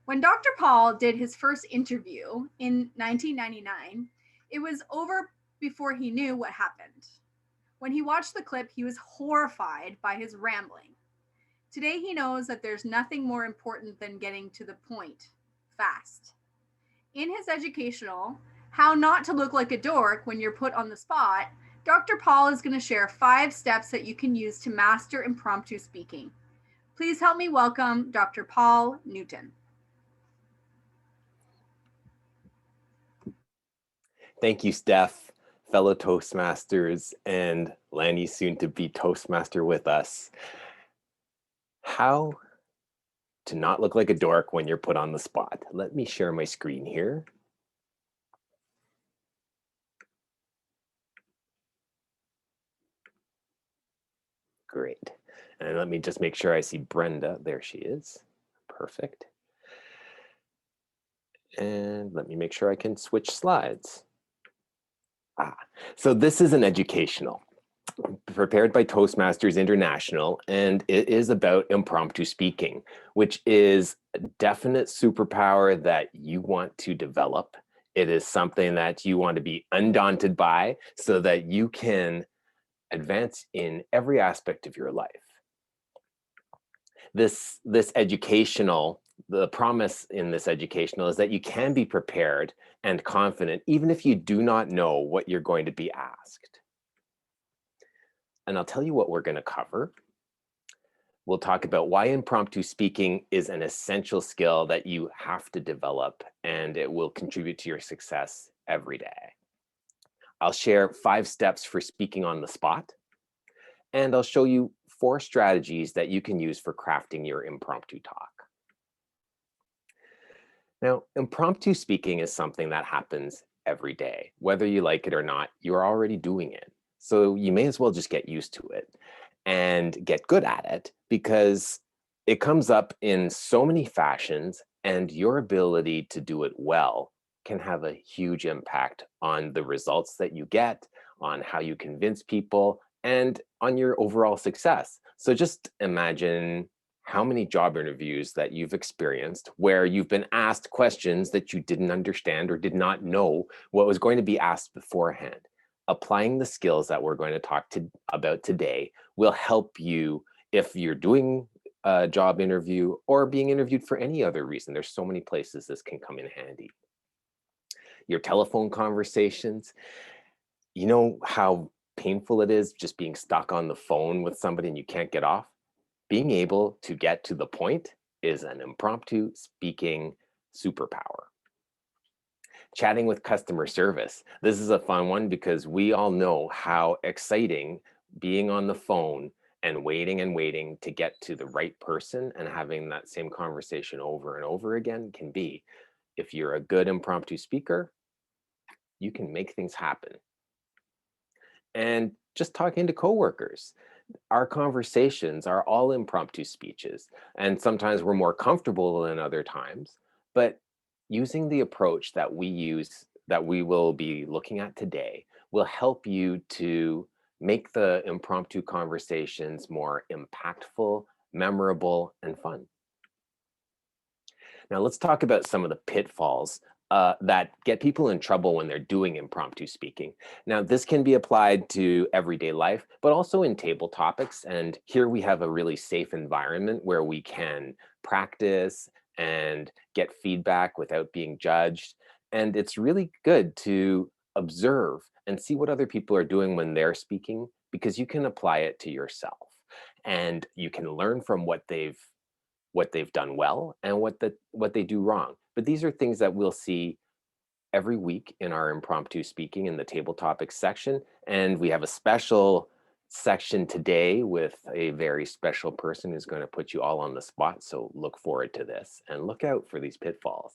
When Dr. Paul did his first interview in 1999, it was over before he knew what happened. When he watched the clip, he was horrified by his rambling. Today, he knows that there's nothing more important than getting to the point fast. In his educational, How Not to Look Like a Dork When You're Put on the Spot, Dr. Paul is going to share 5 steps that you can use to master impromptu speaking. Please help me welcome Dr. Paul Newton. Thank you, Steph, fellow Toastmasters, and Lanny, soon to be Toastmaster with us. How to not look like a dork when you're put on the spot. Let me share my screen here. Great. And let me just make sure I see Brenda. There she is. Perfect. And let me make sure I can switch slides. So this is an educational prepared by Toastmasters International, and it is about impromptu speaking, which is a definite superpower that you want to develop. It is something that you want to be undaunted by so that you can advance in every aspect of your life. This educational, the promise in this educational is that you can be prepared and confident, even if you do not know what you're going to be asked. And I'll tell you what we're going to cover. We'll talk about why impromptu speaking is an essential skill that you have to develop, and it will contribute to your success every day. I'll share 5 steps for speaking on the spot, and I'll show you 4 strategies that you can use for crafting your impromptu talk. Now, impromptu speaking is something that happens every day. Whether you like it or not, you're already doing it. So you may as well just get used to it and get good at it, because it comes up in so many fashions, and your ability to do it well can have a huge impact on the results that you get, on how you convince people, and on your overall success. So just imagine how many job interviews that you've experienced where you've been asked questions that you didn't understand or did not know what was going to be asked beforehand. Applying the skills that we're going to talk about today will help you if you're doing a job interview or being interviewed for any other reason. There's so many places this can come in handy. Your telephone conversations, you know how painful it is just being stuck on the phone with somebody and you can't get off? Being able to get to the point is an impromptu speaking superpower. Chatting with customer service. This is a fun one because we all know how exciting being on the phone and waiting to get to the right person and having that same conversation over and over again can be. If you're a good impromptu speaker, you can make things happen. And just talking to coworkers. Our conversations are all impromptu speeches, and sometimes we're more comfortable than other times, but using the approach that we use, that we will be looking at today, will help you to make the impromptu conversations more impactful, memorable, and fun. Now let's talk about some of the pitfalls that get people in trouble when they're doing impromptu speaking. Now, this can be applied to everyday life, but also in table topics. And here we have a really safe environment where we can practice and get feedback without being judged. And it's really good to observe and see what other people are doing when they're speaking, because you can apply it to yourself. And you can learn from what they've done well and what they do wrong. But these are things that we'll see every week in our impromptu speaking in the table topics section. And we have a special section today with a very special person who's going to put you all on the spot. So look forward to this and look out for these pitfalls.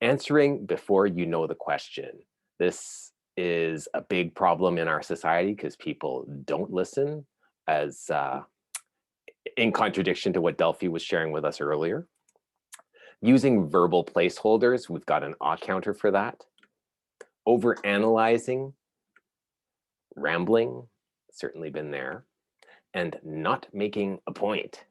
Answering before you know the question. This is a big problem in our society because people don't listen, as in contradiction to what Delphi was sharing with us earlier. Using verbal placeholders, we've got an counter for that. Overanalyzing, rambling, certainly been there, and not making a point.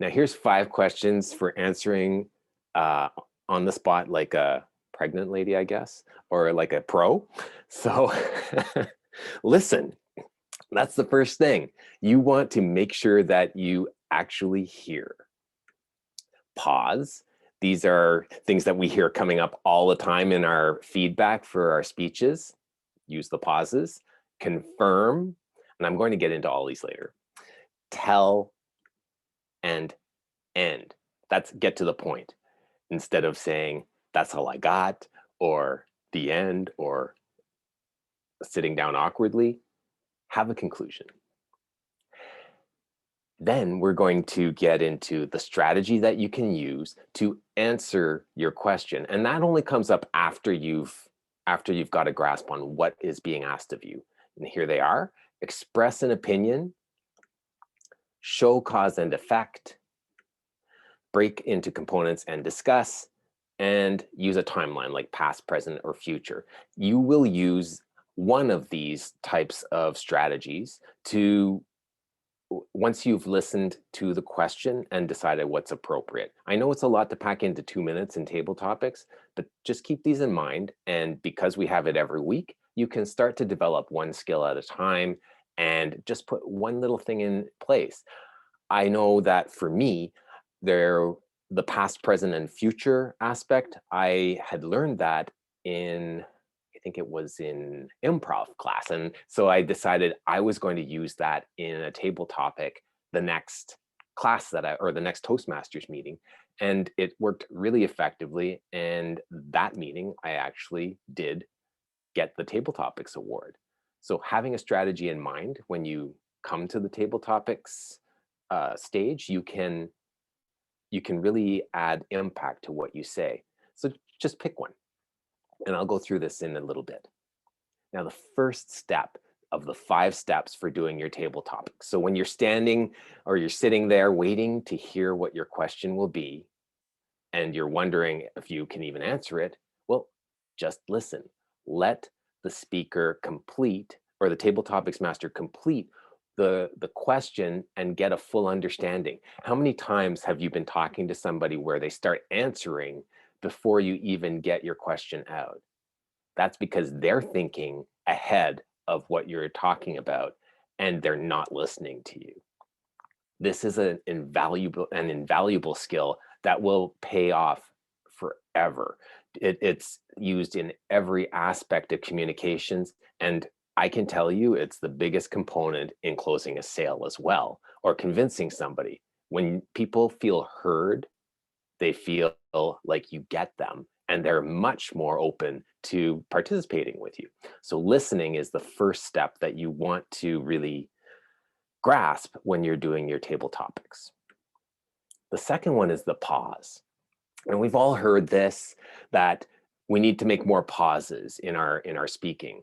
Now here's 5 questions for answering on the spot like a pregnant lady, I guess, or like a pro. So listen, that's the first thing. You want to make sure that you actually hear. Pause. These are things that we hear coming up all the time in our feedback for our speeches. Use the pauses. Confirm, and I'm going to get into all these later. Tell and end. That's get to the point. Instead of saying, that's all I got, or the end, or sitting down awkwardly, have a conclusion. Then we're going to get into the strategy that you can use to answer your question. And that only comes up after you've got a grasp on what is being asked of you. And here they are: express an opinion, show cause and effect, break into components and discuss, and use a timeline like past, present, or future. You will use one of these types of strategies to, once you've listened to the question and decided what's appropriate. I know it's a lot to pack into 2 minutes in table topics, but just keep these in mind. And because we have it every week, you can start to develop one skill at a time and just put one little thing in place. I know that for me, the past, present, and future aspect, I had learned that in, I think it was in improv class. And so I decided I was going to use that in a table topic the next class or the next Toastmasters meeting. And it worked really effectively. And that meeting, I actually did get the Table Topics Award. So having a strategy in mind when you come to the Table Topics stage, you can really add impact to what you say. So just pick one. And I'll go through this in a little bit. Now, the first step of the 5 steps for doing your table topics. So when you're standing or you're sitting there waiting to hear what your question will be, and you're wondering if you can even answer it, well, just listen. Let the speaker complete, or the table topics master complete the question and get a full understanding. How many times have you been talking to somebody where they start answering before you even get your question out? That's because they're thinking ahead of what you're talking about and they're not listening to you. This is an invaluable skill that will pay off forever. It's used in every aspect of communications, and I can tell you it's the biggest component in closing a sale as well, or convincing somebody. When people feel heard, they feel like you get them, and they're much more open to participating with you. So listening is the first step that you want to really grasp when you're doing your table topics. The second one is the pause. And we've all heard this, that we need to make more pauses in our speaking.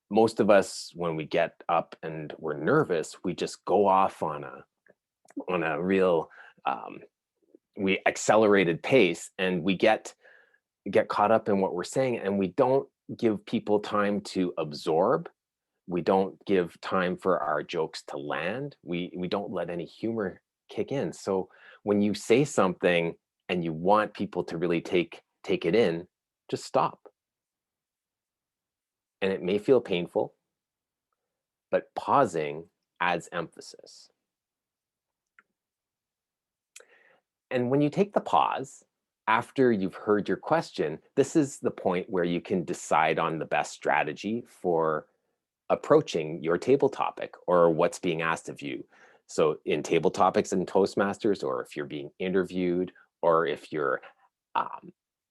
Most of us, when we get up and we're nervous, we just go off on a real we accelerated pace, and we get caught up in what we're saying, and we don't give people time to absorb. We don't give time for our jokes to land. We don't let any humor kick in. So when you say something and you want people to really take it in, just stop. And it may feel painful, but pausing adds emphasis. And when you take the pause, after you've heard your question, this is the point where you can decide on the best strategy for approaching your table topic or what's being asked of you. So in table topics and Toastmasters, or if you're being interviewed, or if you're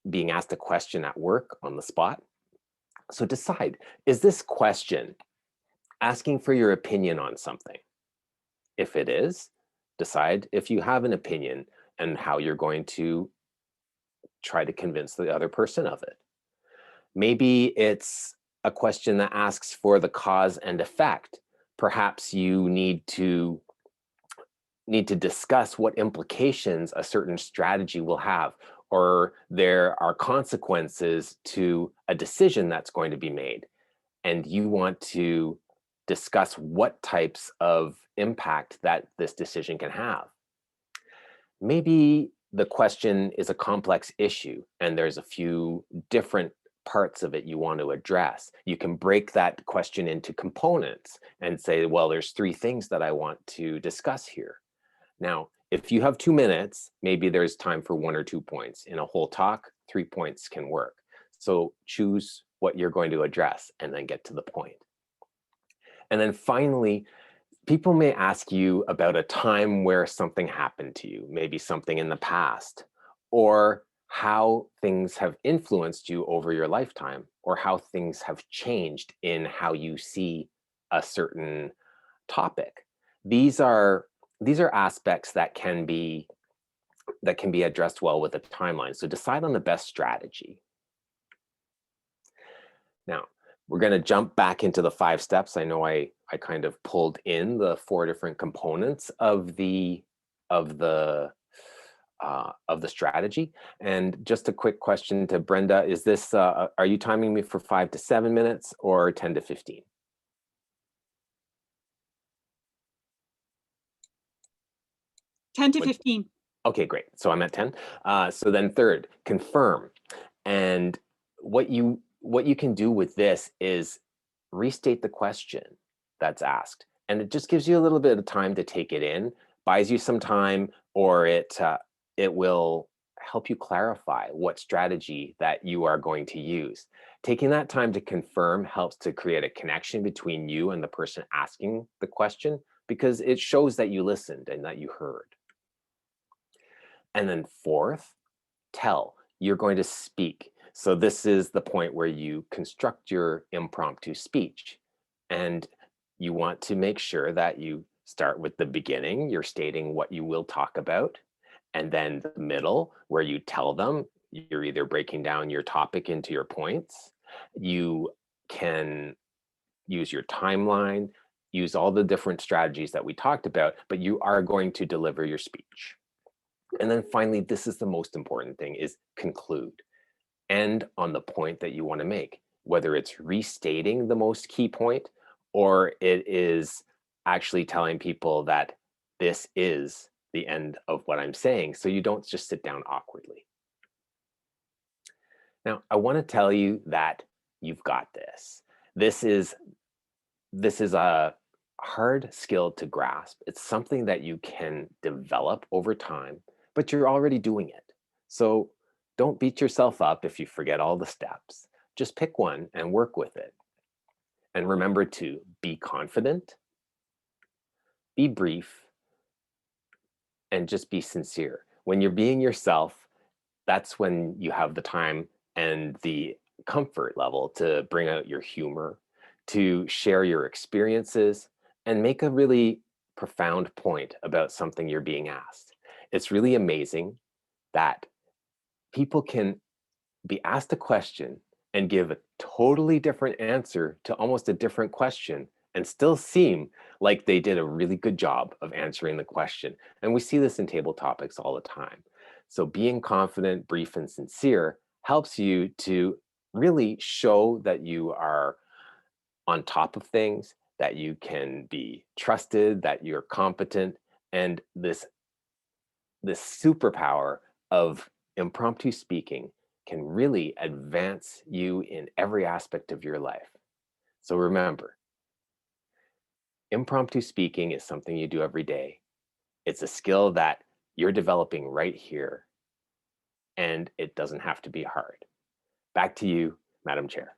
being asked a question at work on the spot. So decide, is this question asking for your opinion on something? If it is, decide if you have an opinion and how you're going to try to convince the other person of it. Maybe it's a question that asks for the cause and effect. Perhaps you need to discuss what implications a certain strategy will have, or there are consequences to a decision that's going to be made, and you want to discuss what types of impact that this decision can have. maybe the question is a complex issue and there's a few different parts of it you want to address. You can break that question into components and say, well, there's 3 things that I want to discuss here. Now, if you have 2 minutes, maybe there's time for 1 or 2 points. In a whole talk, 3 points can work. So choose what you're going to address and then get to the point. And then finally, people may ask you about a time where something happened to you, maybe something in the past, or how things have influenced you over your lifetime, or how things have changed in how you see a certain topic. These are aspects that can be addressed well with a timeline. So decide on the best strategy. Now, we're going to jump back into the 5 steps. I know I kind of pulled in the 4 different components of the strategy. And just a quick question to Brenda: is this are you timing me for 5 to 7 minutes or 10 to 15? 10 to 15. Okay, great. So I'm at 10. So then third, confirm. And what you can do with this is restate the question that's asked. And it just gives you a little bit of time to take it in, buys you some time, or it will help you clarify what strategy that you are going to use. Taking that time to confirm helps to create a connection between you and the person asking the question, because it shows that you listened and that you heard. And then fourth, tell. You're going to speak. So this is the point where you construct your impromptu speech. And you want to make sure that you start with the beginning. You're stating what you will talk about. And then the middle, where you tell them, you're either breaking down your topic into your points. You can use your timeline, use all the different strategies that we talked about, but you are going to deliver your speech. And then finally, this is the most important thing, is conclude. End on the point that you want to make, whether it's restating the most key point or it is actually telling people that this is the end of what I'm saying, so you don't just sit down awkwardly. Now, I want to tell you that you've got this. This is a hard skill to grasp. It's something that you can develop over time, but you're already doing it. So don't beat yourself up if you forget all the steps. Just pick one and work with it. And remember to be confident, be brief, and just be sincere. When you're being yourself, that's when you have the time and the comfort level to bring out your humor, to share your experiences, and make a really profound point about something you're being asked. It's really amazing that people can be asked a question and give a totally different answer to almost a different question and still seem like they did a really good job of answering the question. And we see this in table topics all the time. So being confident, brief, and sincere helps you to really show that you are on top of things, that you can be trusted, that you're competent, and this superpower of impromptu speaking can really advance you in every aspect of your life. So remember, impromptu speaking is something you do every day. It's a skill that you're developing right here, and it doesn't have to be hard. Back to you, Madam Chair.